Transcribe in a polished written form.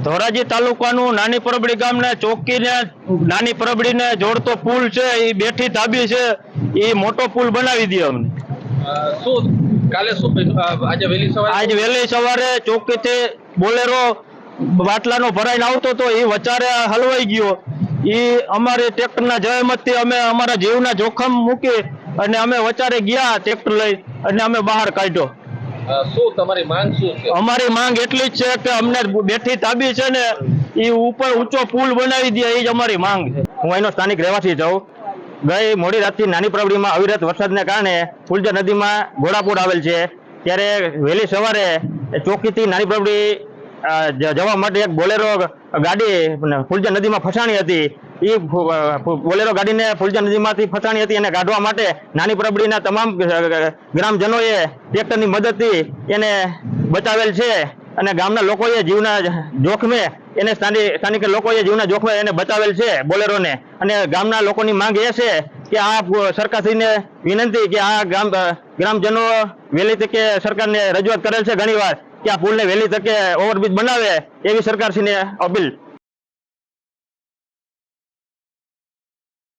ધોરાજી તાલુકાનું નાની પરબડી ગામને ચોકીને નાની પરબડીને જોડતો પુલ છે એ બેઠી ધાબી છે, એ મોટો પુલ બનાવી દે અમને। શું કાલે શું આજે વહેલી સવારે ચોકીથી બોલેરો બાટલાનો ભરાઈને આવતો હતો, એ વચારે હલવાઈ ગયો। એ અમારી ટ્રેક્ટરના જહેમતથી અમે અમારા જીવના જોખમ મૂકી અને અમે વચારે ગયા ટ્રેક્ટર લઈ અને અમે બહાર કાઢ્યો। શું તમારી માંગ શું છે? અમારી માંગ એટલી જ છે કે અમને બેઠી તાબી છે ને એ ઉપર ઊંચો પુલ બનાવી દે, એ જ અમારી માંગ છે। હું અહીંનો સ્થાનિક રહેવાસી છું। ગઈ મોડી રાતથી નાની પરબડીમાં અવિરત વરસાદને કારણે ફુલઝર નદીમાં ઘોડાપૂર આવેલ છે, ત્યારે વહેલી સવારે ચોકીથી નાની પરબડી જવા માટે એક બોલેરો ગાડી ફુલઝર નદીમાં ફસાણી હતી। એ બોલેરો ગાડીને ફુલઝર નદીમાંથી ફસાણી હતી, એને કાઢવા માટે નાની પરબડીના તમામ ગ્રામજનોએ ટ્રેક્ટરની મદદથી એને બચાવેલ છે અને ગામના લોકોએ જીવના જોખમે એને સ્થાનિક લોકોએ જીવના જોખમે એને બચાવેલ છે બોલેરોને। અને ગામના લોકોની માંગ એ છે કે આ સરકારશ્રીને વિનંતી કે આ ગ્રામજનો વહેલી તકે સરકારને રજૂઆત કરેલ છે ઘણીવાર કે આ પુલને વહેલી તકે ઓવરબ્રિજ બનાવે, એવી સરકારશ્રીને અપીલ।